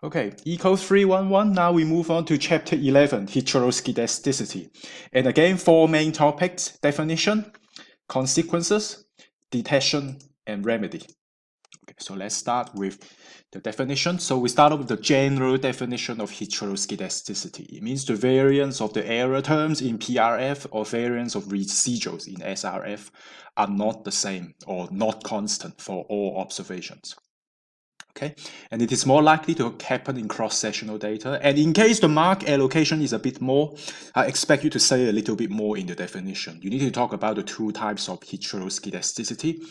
Okay, ECO311, now we move on to Chapter 11, Heteroskedasticity. And again, four main topics: definition, consequences, detection, and remedy. Okay, so let's start with the definition. So we start with the general definition of heteroskedasticity. It means the variance of the error terms in PRF or variance of residuals in SRF are not the same or not constant for all observations. Okay, and it is more likely to happen in cross-sectional data. And in case the mark allocation is a bit more, I expect you to say a little bit more in the definition. You need to talk about the two types of heteroskedasticity: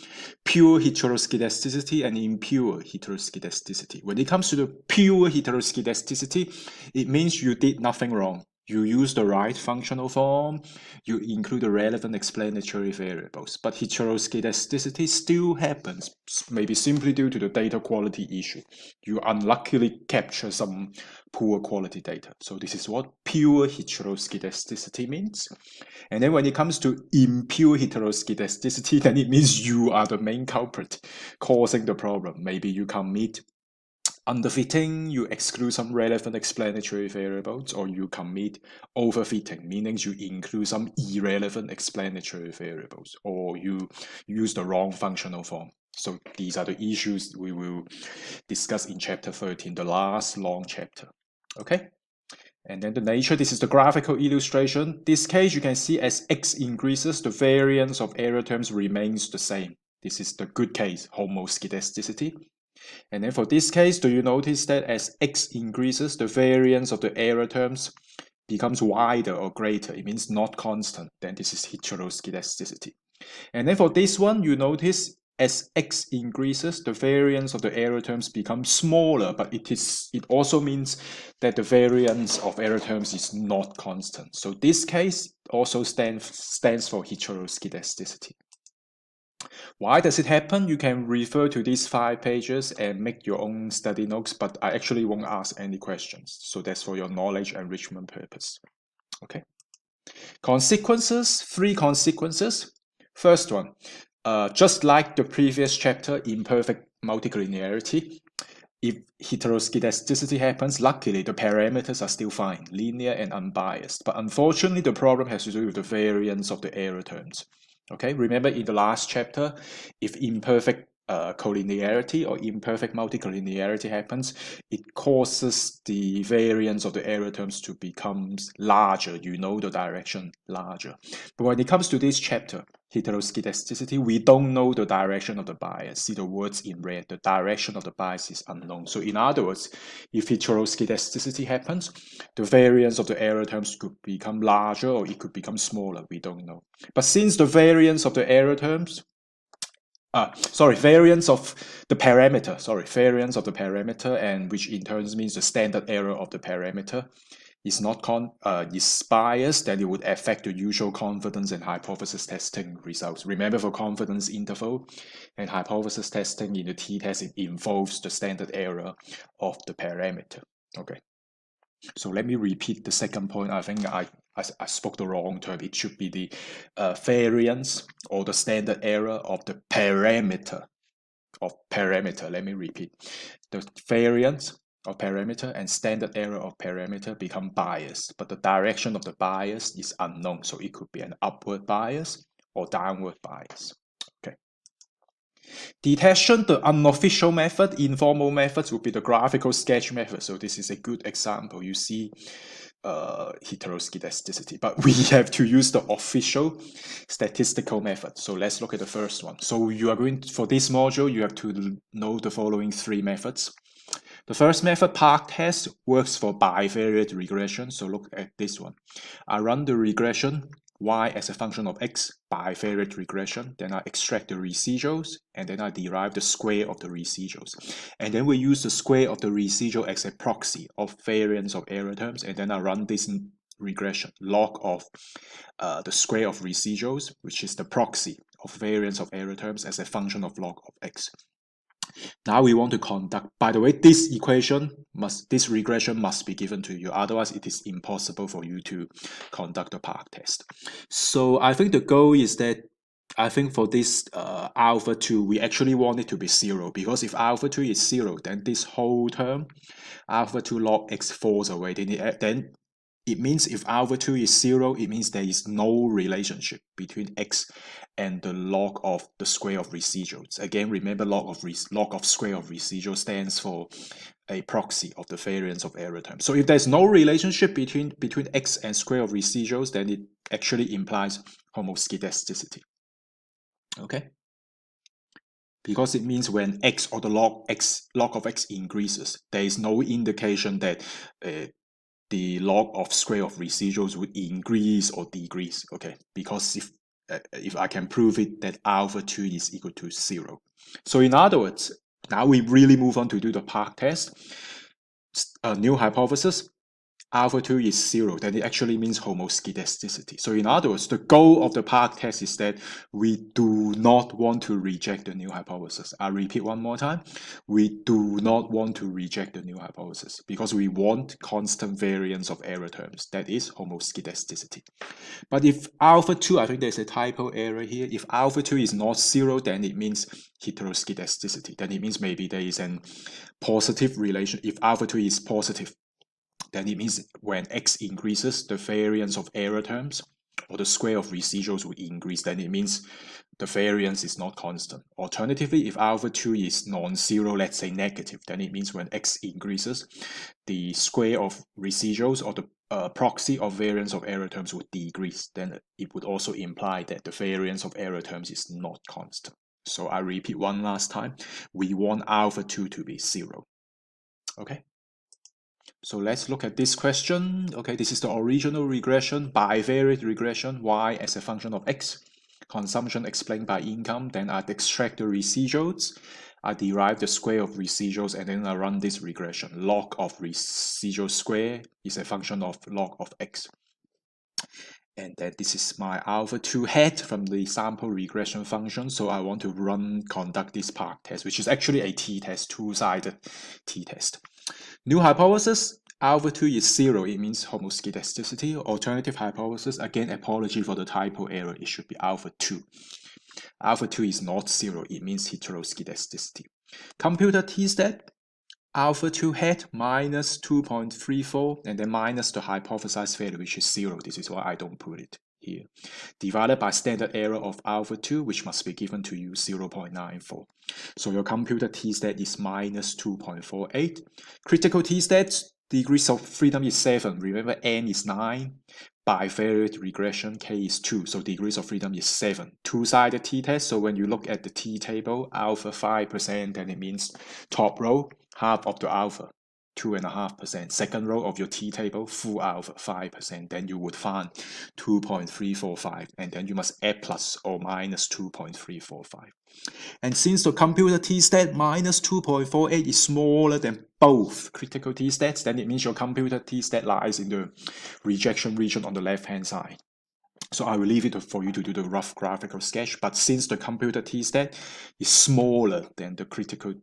pure heteroskedasticity and impure heteroskedasticity. When it comes to the pure heteroskedasticity, it means you did nothing wrong. You use the right functional form, you include the relevant explanatory variables, but heteroskedasticity still happens, maybe simply due to the data quality issue. You unluckily capture some poor quality data. So this is what pure heteroskedasticity means. And then when it comes to impure heteroskedasticity, then it means you are the main culprit causing the problem. Maybe you commit underfitting, you exclude some relevant explanatory variables, or you commit overfitting, meaning you include some irrelevant explanatory variables, or you use the wrong functional form. So these are the issues we will discuss in chapter 13, the last long chapter. Okay? And then the nature, this is the graphical illustration. This case, you can see as x increases, the variance of error terms remains the same. This is the good case, homoskedasticity. And then for this case, do you notice that as x increases, the variance of the error terms becomes wider or greater? It means not constant. Then this is heteroskedasticity. And then for this one, you notice as x increases, the variance of the error terms becomes smaller, but it also means that the variance of error terms is not constant. So this case also stands for heteroskedasticity. Why does it happen? You can refer to these 5 pages and make your own study notes, but I actually won't ask any questions. So that's for your knowledge enrichment purpose. Okay. Consequences, 3 consequences. First one, just like the previous chapter, imperfect multicollinearity. If heteroskedasticity happens, luckily the parameters are still fine, linear and unbiased. But unfortunately, the problem has to do with the variance of the error terms. Okay, remember in the last chapter, if imperfect collinearity or imperfect multicollinearity happens, it causes the variance of the error terms to become larger. You know the direction larger. But when it comes to this chapter, heteroskedasticity, we don't know the direction of the bias. See the words in red, the direction of the bias is unknown. So in other words, if heteroskedasticity happens, the variance of the error terms could become larger or it could become smaller. We don't know. But since the variance of the error terms, variance of the parameter, variance of the parameter, and which in turn means the standard error of the parameter, is not is biased, then it would affect the usual confidence and hypothesis testing results. Remember, for confidence interval and hypothesis testing in the t-test, it involves the standard error of the parameter. Okay. So let me repeat the second point. I think I spoke the wrong term. It should be the variance or the standard error of the parameter. Let me repeat. The variance of parameter and standard error of parameter become biased, but the direction of the bias is unknown. So it could be an upward bias or downward bias. Okay. Detection, the unofficial method, informal methods would be the graphical sketch method. So this is a good example. You see heteroskedasticity, but we have to use the official statistical method. So let's look at the first one. So you are going to, for this module, you have to know the following 3 methods. The first method, park test, works for bivariate regression. So look at this one. I run the regression y as a function of x, bivariate regression. Then I extract the residuals, and then I derive the square of the residuals. And then we use the square of the residual as a proxy of variance of error terms. And then I run this regression, log of the square of residuals, which is the proxy of variance of error terms as a function of log of x. Now we want to conduct, by the way, this regression must be given to you. Otherwise, it is impossible for you to conduct a park test. So I think the goal is that I think for this alpha 2, we actually want it to be 0, because if alpha 2 is 0, then this whole term, alpha 2 log x, falls away. Then it means if alpha 2 is 0, it means there is no relationship between x and the log of the square of residuals. Again, remember log of square of residual stands for a proxy of the variance of error term. So if there's no relationship between x and square of residuals, then it actually implies homoskedasticity. Okay? Because it means when x or the log of x increases, there is no indication that the log of square of residuals would increase or decrease. Okay, because if I can prove it that alpha 2 is equal to 0. So in other words, now we really move on to do the Park test. A new hypothesis, alpha 2 is 0, then it actually means homoskedasticity. So in other words, the goal of the Park test is that we do not want to reject the new hypothesis. I repeat one more time. We do not want to reject the new hypothesis because we want constant variance of error terms. That is homoskedasticity. But if alpha 2, I think there's a typo error here. If alpha 2 is not 0, then it means heteroskedasticity. Then it means maybe there is a positive relation. If alpha 2 is positive, then it means when x increases, the variance of error terms or the square of residuals will increase. Then it means the variance is not constant. Alternatively, if alpha 2 is non-zero, let's say negative, then it means when x increases, the square of residuals or the proxy of variance of error terms would decrease. Then it would also imply that the variance of error terms is not constant. So I repeat one last time. We want alpha 2 to be 0. Okay? So let's look at this question. Okay, this is the original regression, bivariate regression, y as a function of x. Consumption explained by income. Then I extract the residuals. I derive the square of residuals, and then I run this regression. Log of residual square is a function of log of x. And then this is my alpha 2 hat from the sample regression function. So I want to conduct this Park test, which is actually a t-test, two-sided t-test. New hypothesis, alpha 2 is 0. It means homoskedasticity. Alternative hypothesis, again, apology for the typo error. It should be alpha 2. Alpha 2 is not 0. It means heteroskedasticity. Computer t-stat, alpha 2 hat minus 2.34, and then minus the hypothesized value, which is 0. This is why I don't put it here. Divided by standard error of alpha 2, which must be given to you 0.94. So your computer t-stat is minus 2.48. Critical t-stats, degrees of freedom is 7. Remember, n is 9. Bivariate regression, k is 2. So degrees of freedom is 7. Two-sided t-test. So when you look at the t-table, alpha 5%, then it means top row, half of the alpha, 2.5%. Second row of your t-table, full alpha, 5%. Then you would find 2.345, and then you must add plus or minus 2.345. And since the computer t-stat minus 2.48 is smaller than both critical t-stats, then it means your computer t-stat lies in the rejection region on the left-hand side. So I will leave it for you to do the rough graphical sketch. But since the computer t-stat is smaller than the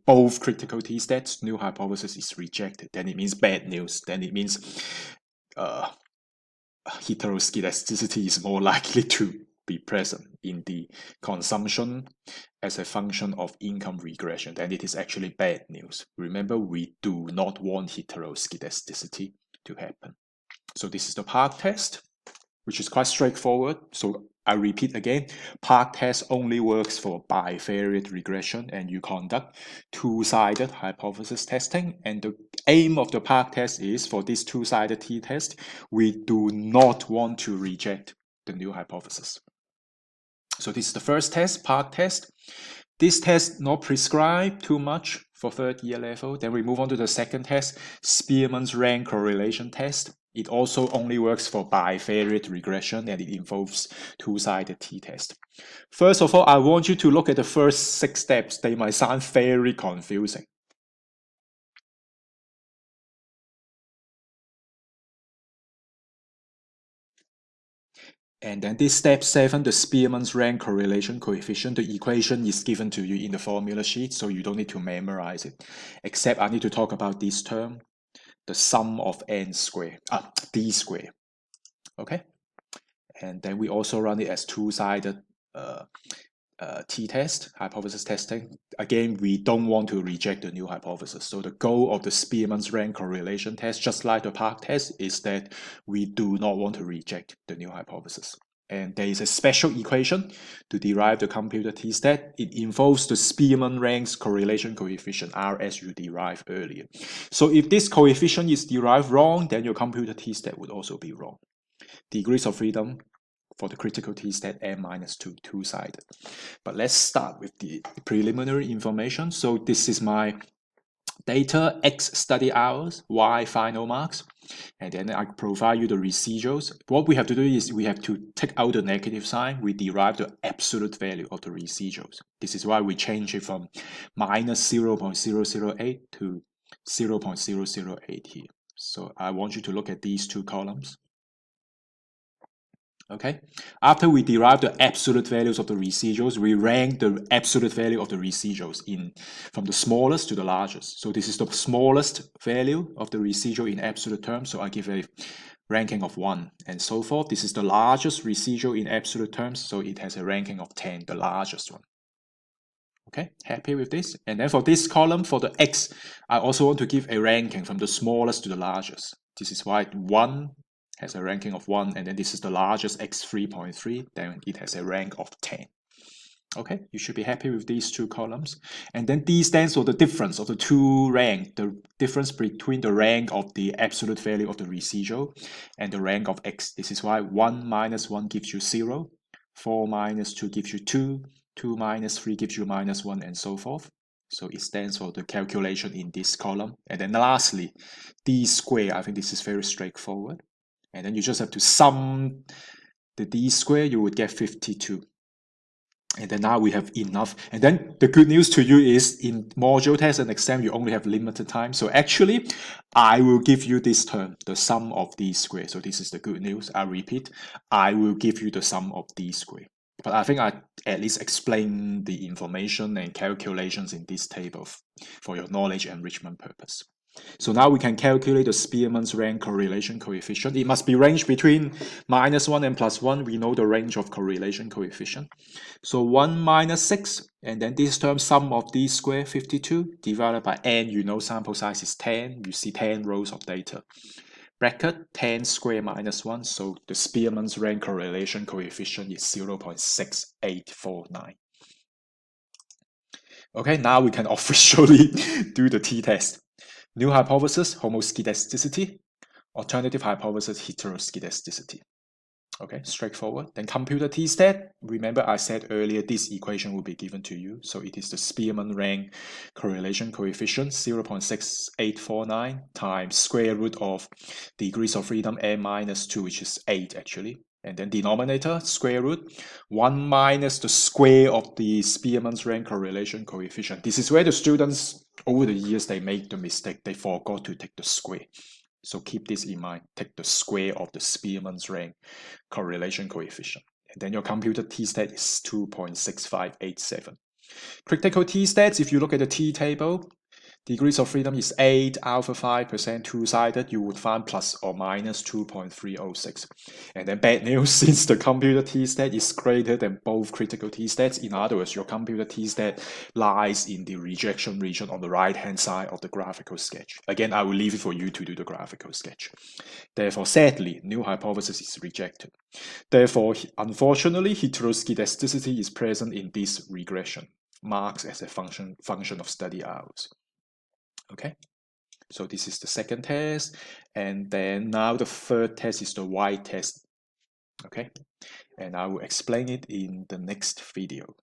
both critical t-stats, new hypothesis is rejected. Then it means bad news. Then it means heteroskedasticity is more likely to be present in the consumption as a function of income regression. Then it is actually bad news. Remember, we do not want heteroskedasticity to happen. So this is the Park test, which is quite straightforward. So I repeat again, Park test only works for bivariate regression, and you conduct two-sided hypothesis testing. And the aim of the Park test is for this two-sided t-test, we do not want to reject the new hypothesis. So this is the first test, Park test. This test not prescribed too much for third year level. Then we move on to the second test, Spearmans rank correlation test. It also only works for bivariate regression, and it involves two-sided t-test. First of all, I want you to look at the first 6 steps. They might sound very confusing. And then this step 7, the Spearmans rank correlation coefficient, the equation is given to you in the formula sheet, so you don't need to memorize it. Except I need to talk about this term, the sum of n square, d square. Okay? And then we also run it as two-sided T-test, hypothesis testing. Again, we don't want to reject the new hypothesis. So the goal of the Spearmans rank correlation test, just like the Park test, is that we do not want to reject the new hypothesis. And there is a special equation to derive the computed T-stat. It involves the Spearman ranks correlation coefficient, R, as you derived earlier. So if this coefficient is derived wrong, then your computed T-stat would also be wrong. Degrees of freedom for the critical T-stat n-2, two-sided. But let's start with the preliminary information. So this is my data, X study hours, Y final marks, and then I provide you the residuals. What we have to do is we have to take out the negative sign. We derive the absolute value of the residuals. This is why we change it from minus 0.008 to 0.008 here. So I want you to look at these two columns. Okay, after we derive the absolute values of the residuals, we rank the absolute value of the residuals from the smallest to the largest. So this is the smallest value of the residual in absolute terms. So I give a ranking of 1 and so forth. This is the largest residual in absolute terms. So it has a ranking of 10, the largest one. Okay, happy with this? And then for this column, for the X, I also want to give a ranking from the smallest to the largest. This is why 1 has a ranking of 1, and then this is the largest, x3.3, then it has a rank of 10. Okay, you should be happy with these two columns. And then D stands for the difference of the two ranks, the difference between the rank of the absolute value of the residual and the rank of X. This is why 1 minus 1 gives you 0, 4 minus 2 gives you 2, 2 minus 3 gives you minus 1, and so forth. So it stands for the calculation in this column. And then lastly, D square, I think this is very straightforward. And then you just have to sum the D square, you would get 52. And then now we have enough. And then the good news to you is in module test and exam, you only have limited time. So actually, I will give you this term, the sum of D square. So this is the good news. I repeat, I will give you the sum of D square. But I think I at least explain the information and calculations in this table for your knowledge enrichment purpose. So now we can calculate the Spearman's rank correlation coefficient. It must be ranged between -1 and +1. We know the range of correlation coefficient. So 1 minus 6, and then this term sum of D square 52 divided by n. You know sample size is 10. You see 10 rows of data. Bracket 10 square minus 1. So the Spearman's rank correlation coefficient is 0.6849. Okay, now we can officially do the t-test. New hypothesis, homoskedasticity. Alternative hypothesis, heteroskedasticity. Okay, straightforward. Then computer T-stat. Remember I said earlier this equation will be given to you. So it is the Spearman rank correlation coefficient, 0.6849 times square root of degrees of freedom n-2, which is 8 actually. And then denominator, square root, 1 minus the square of the Spearman's rank correlation coefficient. This is where the students, over the years, they make the mistake. They forgot to take the square. So keep this in mind. Take the square of the Spearman's rank correlation coefficient. And then your computed T-stat is 2.6587. Critical T-stats, if you look at the T table, degrees of freedom is 8, alpha 5%, two-sided, you would find plus or minus 2.306. And then bad news, since the computer T-stat is greater than both critical T-stats, in other words, your computer T-stat lies in the rejection region on the right-hand side of the graphical sketch. Again, I will leave it for you to do the graphical sketch. Therefore, sadly, new hypothesis is rejected. Therefore, unfortunately, heteroskedasticity is present in this regression, marks as a function of study hours. Okay, so this is the second test, and then now the third test is the Y test. Okay, and I will explain it in the next video.